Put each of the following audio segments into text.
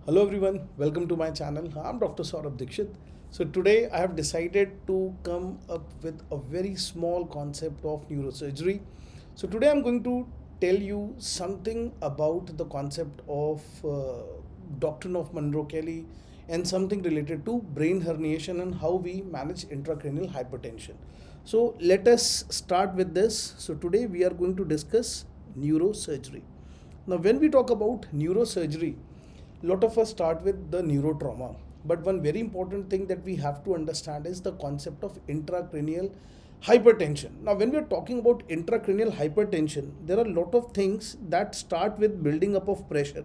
Hello everyone, welcome to my channel. I'm Dr. Saurabh Dikshit. So today I have decided to come up with a very small concept of neurosurgery. So today I'm going to tell you something about the concept of doctrine of Munroe Kellie and something related to brain herniation and how we manage intracranial hypertension. So let us start with this. So today we are going to discuss neurosurgery. Now when we talk about neurosurgery, lot of us start with the neurotrauma, but one very important thing that we have to understand is the concept of intracranial hypertension. Now when we are talking about intracranial hypertension, there are a lot of things that start with building up of pressure,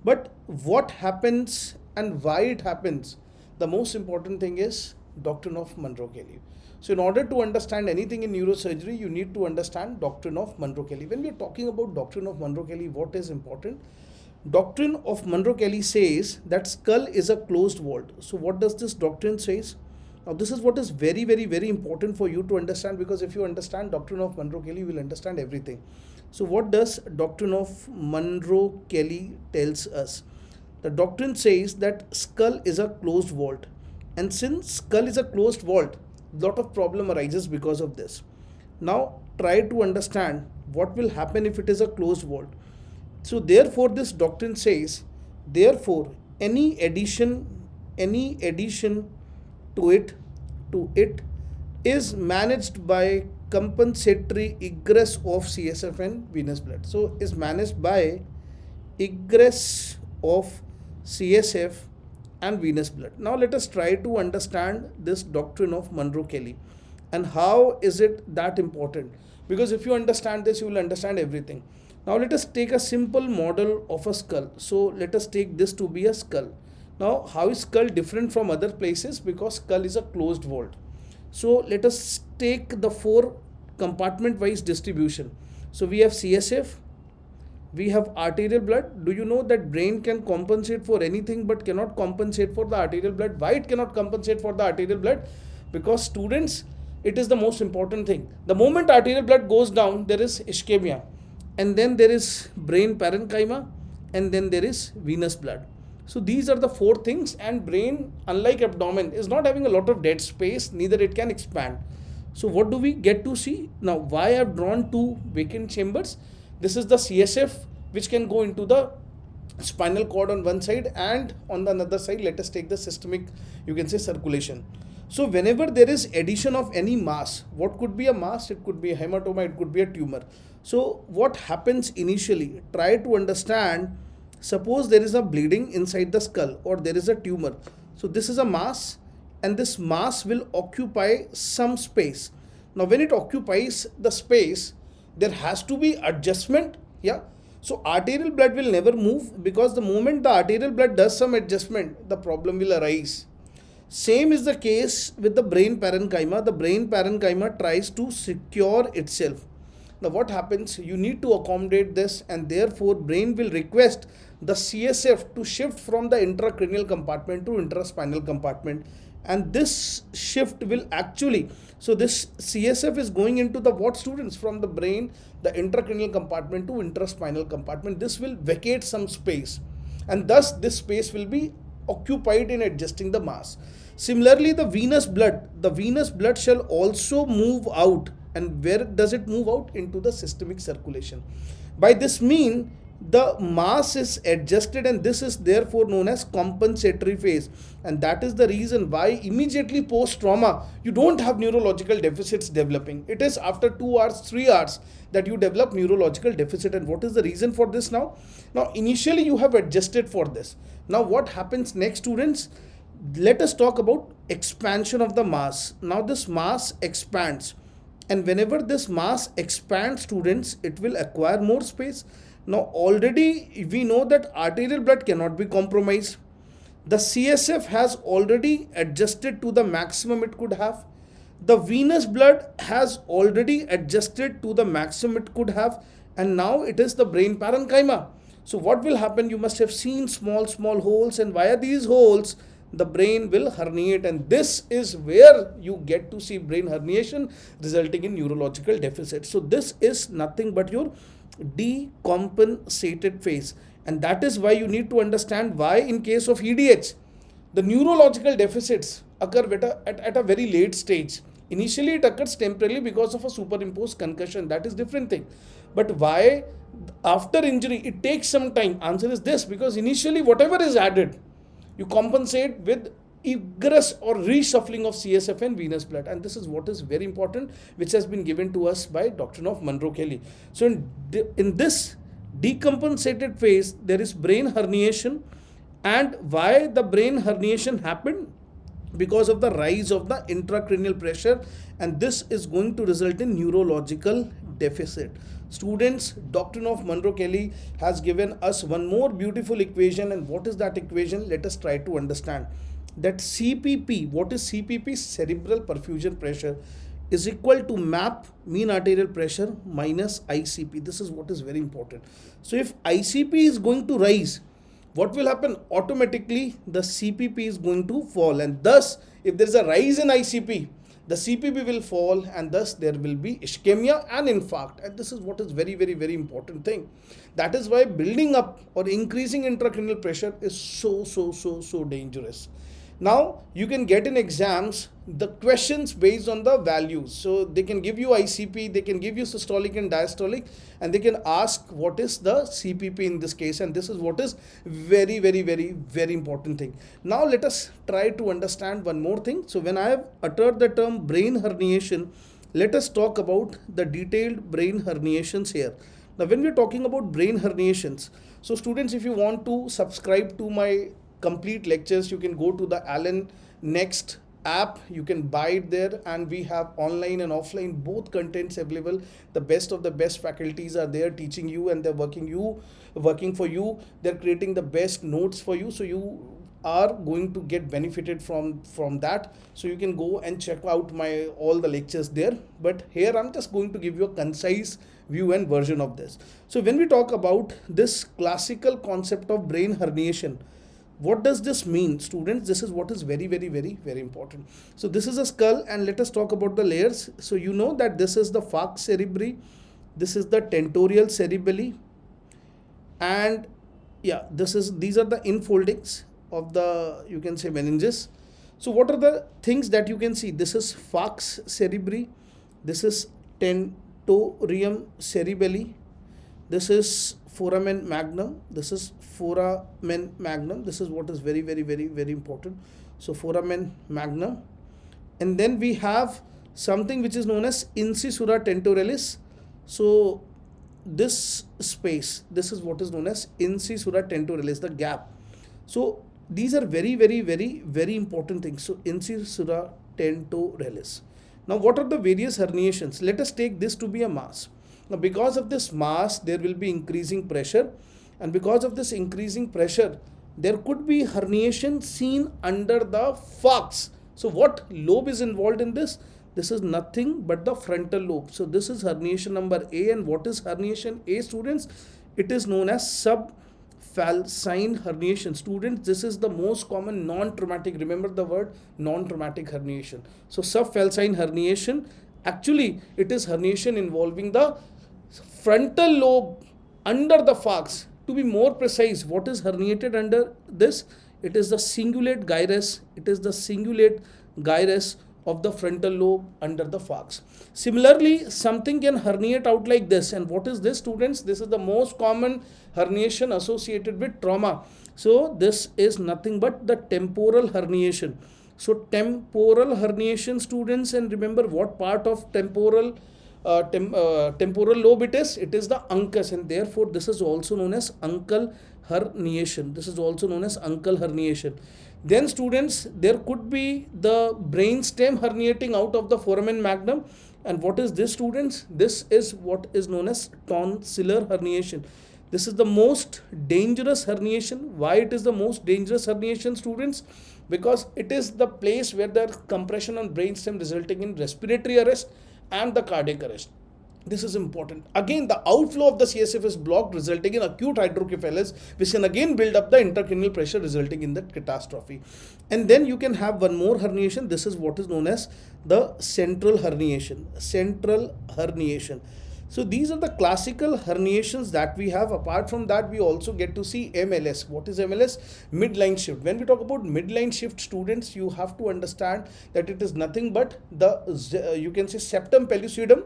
but what happens and why it happens, the most important thing is doctrine of Munroe Kellie. So in order to understand anything in neurosurgery, you need to understand doctrine of Munroe Kellie. When we are talking about doctrine of Munroe Kellie, what is important? Doctrine of Munroe Kellie says that skull is a closed vault. So what does this doctrine says? Now this is what is very important for you to understand, because if you understand doctrine of Munroe Kellie, you will understand everything. So what does doctrine of Munroe Kellie tells us? The doctrine says that skull is a closed vault, and since skull is a closed vault, lot of problem arises because of this. Now try to understand what will happen if it is a closed vault. So therefore this doctrine says, therefore any addition to it is managed by compensatory egress of CSF and venous blood. So is managed by egress of CSF and venous blood. Now let us try to understand this doctrine of Munroe Kellie and how is it that important, because if you understand this, you will understand everything. Now let us take a simple model of a skull. So let us take this to be a skull. Now how is skull different from other places? Because skull is a closed vault. So let us take the four compartment wise distribution. So we have CSF, we have arterial blood. Do you know that brain can compensate for anything but cannot compensate for the arterial blood? Why it cannot compensate for the arterial blood? Because students, it is the most important thing. The moment arterial blood goes down, there is ischemia, and then there is brain parenchyma, and then there is venous blood. So these are the four things, and brain, unlike abdomen, is not having a lot of dead space, neither it can expand. So what do we get to see? Now why I have drawn two vacant chambers? This is the CSF, which can go into the spinal cord on one side, and on the another side let us take the systemic, you can say, circulation. So whenever there is addition of any mass, what could be a mass? It could be a hematoma, it could be a tumor. So what happens initially? Try to understand, suppose there is a bleeding inside the skull or there is a tumor. So this is a mass, and this mass will occupy some space. Now when it occupies the space, there has to be adjustment. Yeah. So arterial blood will never move, because the moment the arterial blood does some adjustment, the problem will arise. Same is the case with the brain parenchyma. The brain parenchyma tries to secure itself. Now what happens? You need to accommodate this, and therefore brain will request the CSF to shift from the intracranial compartment to intraspinal compartment, and this shift will actually, so this CSF is going into the what, students? From the brain, the intracranial compartment to intraspinal compartment. This will vacate some space, and thus this space will be occupied in adjusting the mass. Similarly, the venous blood shall also move out. And where does it move out? Into the systemic circulation. By this mean, the mass is adjusted, and this is therefore known as compensatory phase. And that is the reason why immediately post trauma, you don't have neurological deficits developing. It is after 2 hours, 3 hours that you develop neurological deficit. And what is the reason for this now? Now initially you have adjusted for this. Now what happens next, students? Let us talk about expansion of the mass. Now this mass expands, and whenever this mass expands, students, it will acquire more space. Now already we know that arterial blood cannot be compromised. The CSF has already adjusted to the maximum it could have. The venous blood has already adjusted to the maximum it could have, and now it is the brain parenchyma. So what will happen? You must have seen small holes, and via these holes the brain will herniate, and this is where you get to see brain herniation resulting in neurological deficit. So this is nothing but your decompensated phase, And that is why you need to understand why in case of EDH, the neurological deficits occur at a very late stage. Initially it occurs temporarily because of a superimposed concussion, that is different thing. But why after injury it takes some time? Answer is this: because initially whatever is added, you compensate with egress or reshuffling of CSF and venous blood, and this is what is very important, which has been given to us by doctrine of Munroe Kellie. So in this decompensated phase, there is brain herniation. And why the brain herniation happened? Because of the rise of the intracranial pressure, and this is going to result in neurological deficit. Students, doctrine of Munroe Kellie has given us one more beautiful equation, and what is that equation? Let us try to understand that CPP. What is CPP? Cerebral perfusion pressure is equal to MAP, mean arterial pressure, minus ICP. This is what is very important. So if ICP is going to rise, what will happen? Automatically the CPP is going to fall, and thus if there is a rise in ICP, the CPP will fall, and thus there will be ischemia and infarct. And this is what is very, very, very important thing. That is why building up or increasing intracranial pressure is so dangerous. Now you can get in exams the questions based on the values. So they can give you ICP, they can give you systolic and diastolic, and they can ask what is the CPP in this case, and this is what is very, very, very, very important thing. Now let us try to understand one more thing. So when I have uttered the term brain herniation, let us talk about the detailed brain herniations here. Now when we are talking about brain herniations, so students, if you want to subscribe to my complete lectures, you can go to the Allen Next app, you can buy it there, and we have online and offline both contents available. The best of the best faculties are there teaching you, and they're working for you. They're creating the best notes for you, so you are going to get benefited from that. So you can go and check out my all the lectures there, but here I'm just going to give you a concise view and version of this. So when we talk about this classical concept of brain herniation, what does this mean, students? This is what is very, very, very, very important. So this is a skull, and let us talk about the layers. So you know that this is the falx cerebri, this is the tentorial cerebelli, and yeah, these are the infoldings of the, you can say, meninges. So what are the things that you can see? This is falx cerebri, this is tentorium cerebelli, this is foramen magnum, this is foramen magnum. This is what is very, very, very, very important. So foramen magnum, and then we have something which is known as incisura temporalis. So this space, this is what is known as incisura temporalis, the gap. So these are very, very, very, very important things. So incisura temporalis. Now what are the various herniations? Let us take this to be a mass. Now because of this mass, there will be increasing pressure, and because of this increasing pressure, there could be herniation seen under the falx. So what lobe is involved in this? This is nothing but the frontal lobe. So this is herniation number A, and what is herniation A, students? It is known as subfalcine herniation. Students, this is the most common non-traumatic, remember the word non-traumatic herniation. So subfalcine herniation, actually it is herniation involving the frontal lobe under the falx. To be more precise, what is herniated under this? It is the cingulate gyrus. It is the cingulate gyrus of the frontal lobe under the falx. Similarly, something can herniate out like this. And what is this, students? This is the most common herniation associated with trauma. So this is nothing but the temporal herniation. So temporal herniation, students, and remember what part of temporal lobe it is? It is the uncus, and therefore this is also known as uncal herniation. This is also known as uncal herniation. Then students, there could be the brain stem herniating out of the foramen magnum, and what is this, students? This is what is known as tonsillar herniation. This is the most dangerous herniation. Why it is the most dangerous herniation, students? Because it is the place where the compression on brainstem resulting in respiratory arrest and the cardiac arrest. This is important. Again, the outflow of the CSF is blocked, resulting in acute hydrocephalus, which can again build up the intracranial pressure, resulting in the catastrophe. And then you can have one more herniation. This is what is known as the central herniation. Central herniation. So these are the classical herniations that we have. Apart from that, we also get to see MLS. What is MLS? Midline shift. When we talk about midline shift, students, you have to understand that it is nothing but the you can say septum pellucidum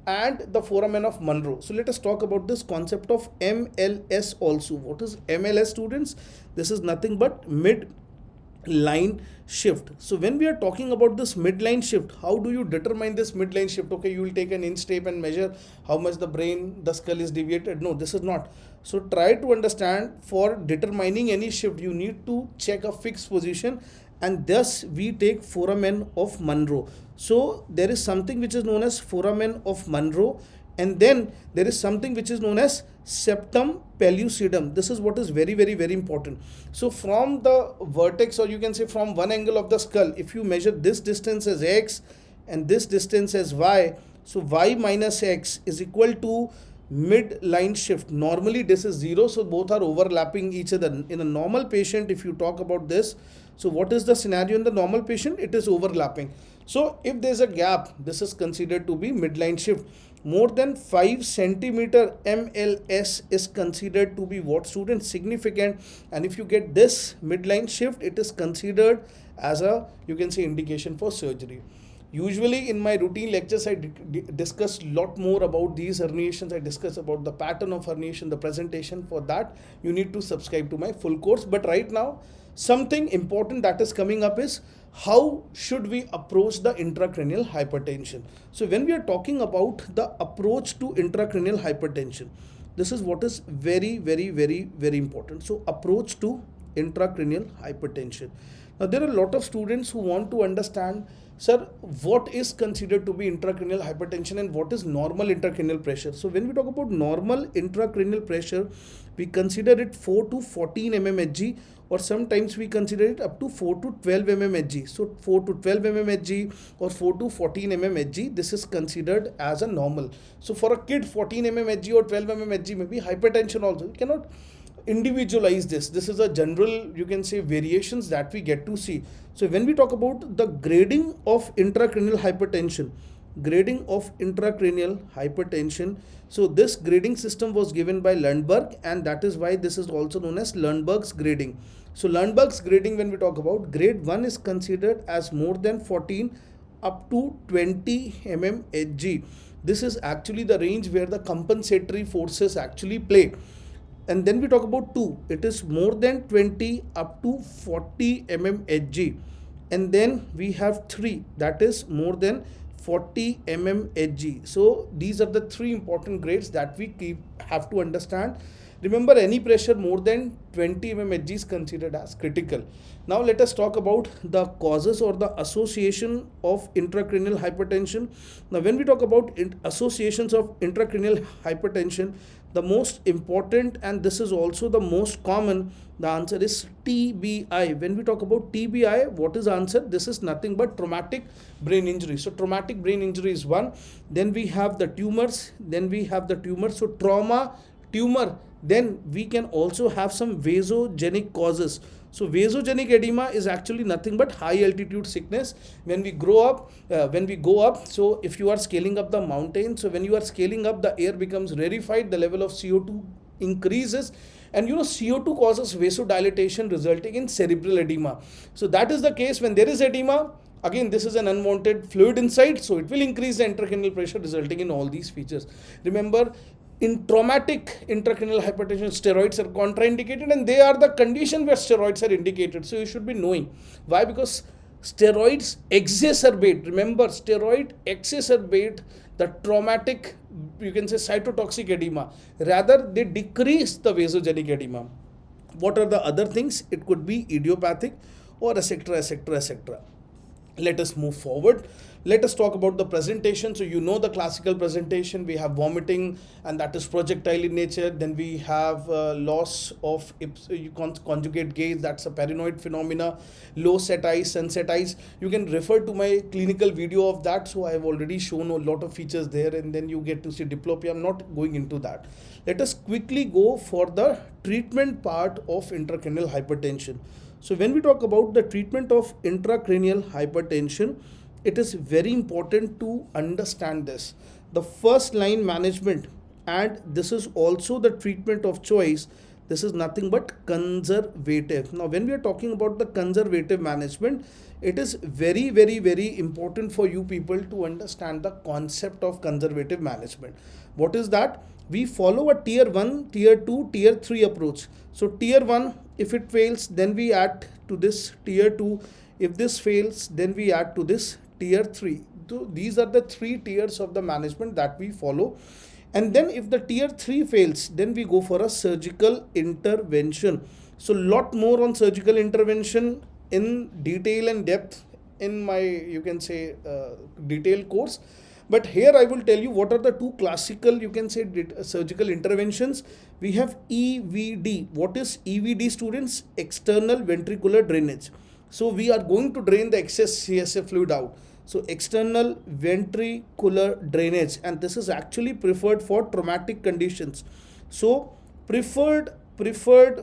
and the foramen of Munroe. So let us talk about this concept of MLS also. What is MLS, students? This is nothing but midline shift. So when we are talking about this midline shift, how do you determine this midline shift? Okay, you will take an inch tape and measure how much the skull is deviated. No, this is not. So try to understand, for determining any shift, you need to check a fixed position, and thus we take foramen of Munroe. So there is something which is known as foramen of Munroe, and then there is something which is known as septum pellucidum. This is what is very, very, very important. So from the vertex, or you can say from one angle of the skull, if you measure this distance as x and this distance as y, so y minus x is equal to midline shift. Normally this is 0, so both are overlapping each other. In a normal patient, if you talk about this, so what is the scenario in the normal patient? It is overlapping. So if there is a gap, this is considered to be midline shift. More than 5 centimeter MLS is considered to be what, students? Significant. And if you get this midline shift, it is considered as a, you can say, indication for surgery. Usually in my routine lectures, I discuss a lot more about these herniations. I discuss about the pattern of herniation, the presentation. For that, you need to subscribe to my full course. But right now, something important that is coming up is how should we approach the intracranial hypertension. So when we are talking about the approach to intracranial hypertension, this is what is very, very, very, very important. So approach to intracranial hypertension. Now there are a lot of students who want to understand, sir, what is considered to be intracranial hypertension and what is normal intracranial pressure. So when we talk about normal intracranial pressure, we consider it 4 to 14 mmHg, or sometimes we consider it up to 4 to 12 mmHg. So 4 to 12 mmHg or 4 to 14 mmHg, this is considered as a normal. So for a kid, 14 mmHg or 12 mmHg may be hypertension also. You cannot individualize this. This is a general, you can say, variations that we get to see. So when we talk about the grading of intracranial hypertension, so this grading system was given by Lundberg, and that is why this is also known as Lundberg's grading. So Lundberg's grading, when we talk about, grade 1 is considered as more than 14 up to 20 mmHg. This is actually the range where the compensatory forces actually play. And then we talk about 2, it is more than 20 up to 40 mmHg. And then we have 3, that is more than 40 mmHg. So these are the 3 important grades that we have to understand. Remember, any pressure more than 20 mmHg is considered as critical. Now let us talk about the causes or the association of intracranial hypertension. Now when we talk about associations of intracranial hypertension, the most important, and this is also the most common, the answer is TBI. When we talk about TBI, what is the answer? This is nothing but traumatic brain injury. So traumatic brain injury is one. Then we have the tumors. So trauma, tumor. Then we can also have some vasogenic causes. So vasogenic edema is actually nothing but high altitude sickness. When we go up, so if you are scaling up the mountain, so when you are scaling up, the air becomes rarefied, the level of CO2 increases, and CO2 causes vasodilatation, resulting in cerebral edema. So that is the case when there is edema. Again, this is an unwanted fluid inside, so it will increase the intracranial pressure, resulting in all these features. Remember, in traumatic intracranial hypertension, steroids are contraindicated, and they are the condition where steroids are indicated. So you should be knowing. Why? Because steroids exacerbate, remember, steroid exacerbate the traumatic, you can say, cytotoxic edema. Rather, they decrease the vasogenic edema. What are the other things? It could be idiopathic or etc., etc., etc. Let us move forward. Let us talk about the presentation. So you know the classical presentation. We have vomiting, and that is projectile in nature. Then we have loss of conjugate gaze. That's a paranoid phenomena. Low set eyes, sunset eyes. You can refer to my clinical video of that. So I have already shown a lot of features there, and then you get to see diplopia. I'm not going into that. Let us quickly go for the treatment part of intracranial hypertension. So when we talk about the treatment of intracranial hypertension, it is very important to understand this. the first line management, and this is also the treatment of choice. This is nothing but conservative. Now when we are talking about the conservative management, it is very very very important for you people to understand the concept of conservative management. What is that? We follow a tier 1, tier 2, tier 3 approach. So tier 1, if it fails, then we add to this tier 2. If this fails, then we add to this tier 3. So these are the three tiers of the management that we follow. And then if the tier 3 fails, then we go for a surgical intervention. So lot more on surgical intervention in detail and depth in my, you can say, detailed course. But here I will tell you what are the two classical, you can say, surgical interventions. We have EVD. What is EVD, students? External ventricular drainage. So we are going to drain the excess CSF fluid out. So external ventricular drainage, and this is actually preferred for traumatic conditions. So preferred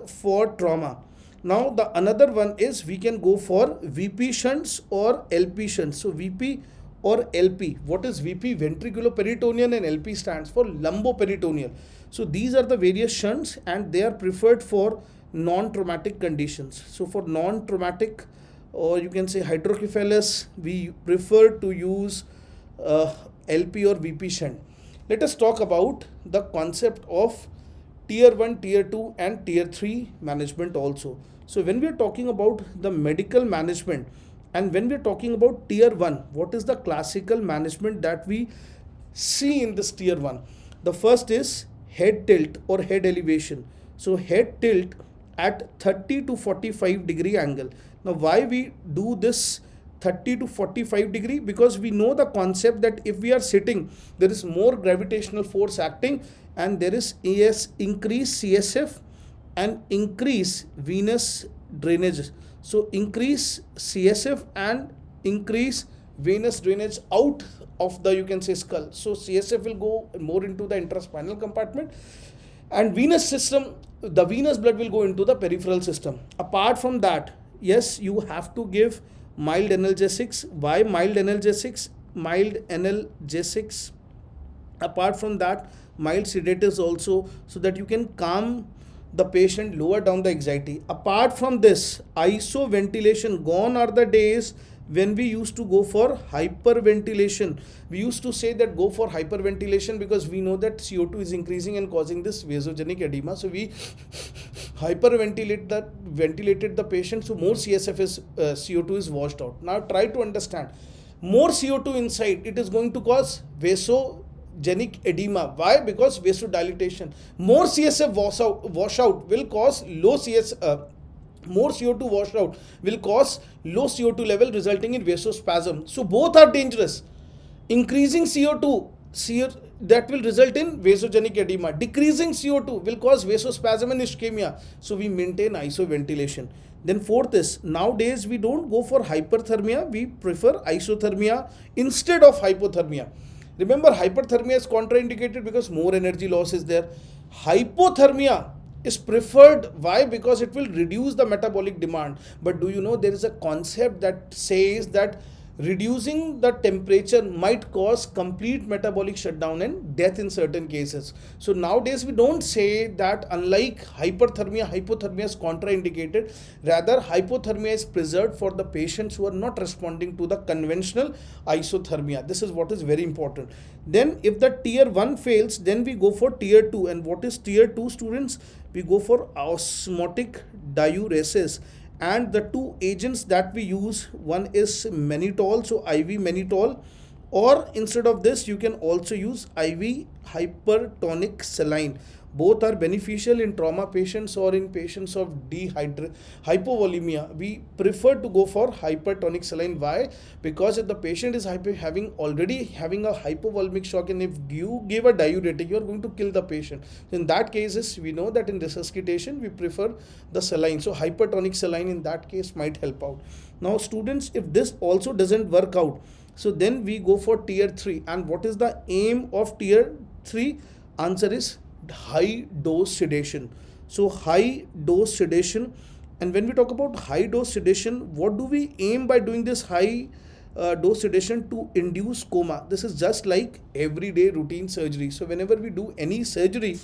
for trauma. Now the another one is we can go for VP shunts or LP shunts. So VP or LP. What is VP? Ventriculoperitoneal, and LP stands for lumboperitoneal. So these are the various shunts, and they are preferred for non-traumatic conditions. So for non-traumatic, or you can say hydrocephalus, we prefer to use LP or VP shunt. Let us talk about the concept of tier 1, tier 2 and tier 3 management also. So when we are talking about the medical management, and when we are talking about tier 1, what is the classical management that we see in this tier 1? The first is head tilt or head elevation. So head tilt at 30 to 45 degree angle. Now why we do this 30 to 45 degree? Because we know the concept that if we are sitting, there is more gravitational force acting, and there is increase CSF and increase venous drainage. So increase CSF and increase venous drainage out of the, you can say, skull. So CSF will go more into the intraspinal compartment, and venous system, the venous blood will go into the peripheral system. Apart from that, yes, you have to give mild analgesics. Why mild analgesics? Mild analgesics. Apart from that, mild sedatives also, so that you can calm the patient, lower down the anxiety. Apart from this, isoventilation. Gone are the days when we used to go for hyperventilation. We used to say that go for hyperventilation because we know that CO2 is increasing and causing this vasogenic edema. So we ventilated the patient, so more CSF is CO2 is washed out. Now try to understand, more CO2 inside, it is going to cause vasogenic edema. Why? Because vasodilatation. More CSF washout will cause low more CO2 washed out will cause low CO2 level, resulting in vasospasm. So both are dangerous. Increasing CO2 that will result in vasogenic edema. Decreasing CO2 will cause vasospasm and ischemia. So we maintain isoventilation. Then fourth is, nowadays we don't go for hyperthermia, we prefer isothermia instead of hypothermia. Remember, hyperthermia is contraindicated because more energy loss is there. Hypothermia is preferred. Why? Because it will reduce the metabolic demand. But do you know there is a concept that says that reducing the temperature might cause complete metabolic shutdown and death in certain cases. So nowadays we don't say that, unlike hyperthermia, hypothermia is contraindicated. Rather, hypothermia is preserved for the patients who are not responding to the conventional isothermia. This is what is very important. Then if the tier 1 fails, then we go for tier 2. And what is tier 2, students? We go for osmotic diuresis. And the two agents that we use, one is mannitol, so IV mannitol, or instead of this you can also use IV hypertonic saline. Both are beneficial in trauma patients or in patients of hypovolemia. We prefer to go for hypertonic saline. Why? Because if the patient is already having a hypovolemic shock, and if you give a diuretic, you are going to kill the patient. In that cases, we know that in resuscitation we prefer the saline. So hypertonic saline in that case might help out. Now students, if this also doesn't work out, so then we go for tier 3. And what is the aim of tier 3? Answer is high dose sedation. So high dose sedation. And when we talk about high dose sedation, what do we aim by doing this high dose sedation to induce coma. This is just like everyday routine surgery. So whenever we do any surgery,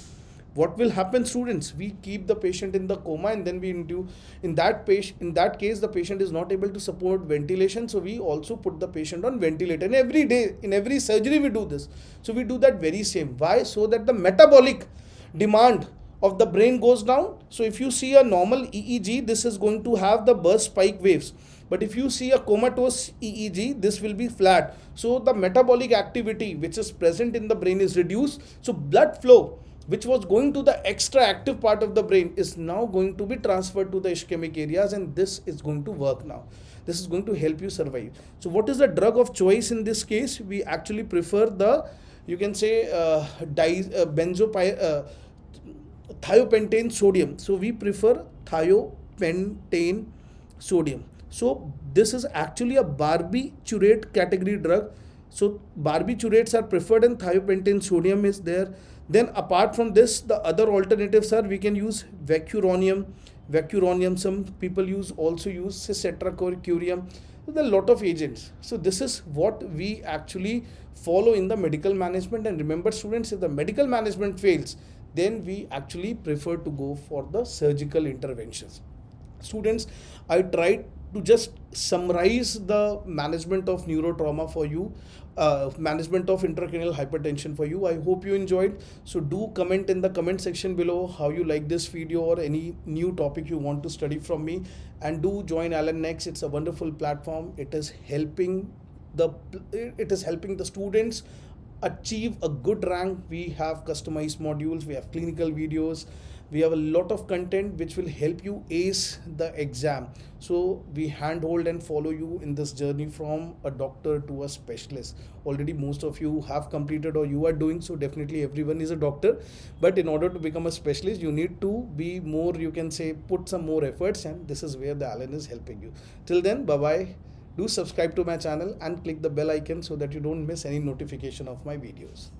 what will happen, students? We keep the patient in the coma, and then we induce, in that case the patient is not able to support ventilation, so we also put the patient on ventilator. And every day in every surgery we do this. So we do that very same. Why? So that the metabolic demand of the brain goes down. So if you see a normal EEG, this is going to have the burst spike waves, but if you see a comatose EEG, this will be flat. So the metabolic activity which is present in the brain is reduced. So blood flow which was going to the extra active part of the brain is now going to be transferred to the ischemic areas, and this is going to work now. This is going to help you survive. So what is the drug of choice in this case? We actually prefer the, you can say, thiopentane sodium. So we prefer thiopentane sodium. So this is actually a barbiturate category drug. So barbiturates are preferred and thiopentane sodium is there. Then apart from this, the other alternatives are, we can use vecuronium. Some people also use cisatracurium. There are a lot of agents. So this is what we actually follow in the medical management. And remember, students, if the medical management fails, then we actually prefer to go for the surgical interventions. Students, I tried to just summarize the management of neurotrauma for you, management of intracranial hypertension for you. I hope you enjoyed. So do comment in the comment section below how you like this video or any new topic you want to study from me. And do join Alan Next. It's a wonderful platform. It is helping the students achieve a good rank. We have customized modules, we have clinical videos, we have a lot of content which will help you ace the exam. So we handhold and follow you in this journey from a doctor to a specialist. Already most of you have completed or you are doing, so definitely everyone is a doctor, but in order to become a specialist you need to be more, you can say, put some more efforts, and this is where the Alan is helping you. Till then, bye bye. Do subscribe to my channel and click the bell icon so that you don't miss any notification of my videos.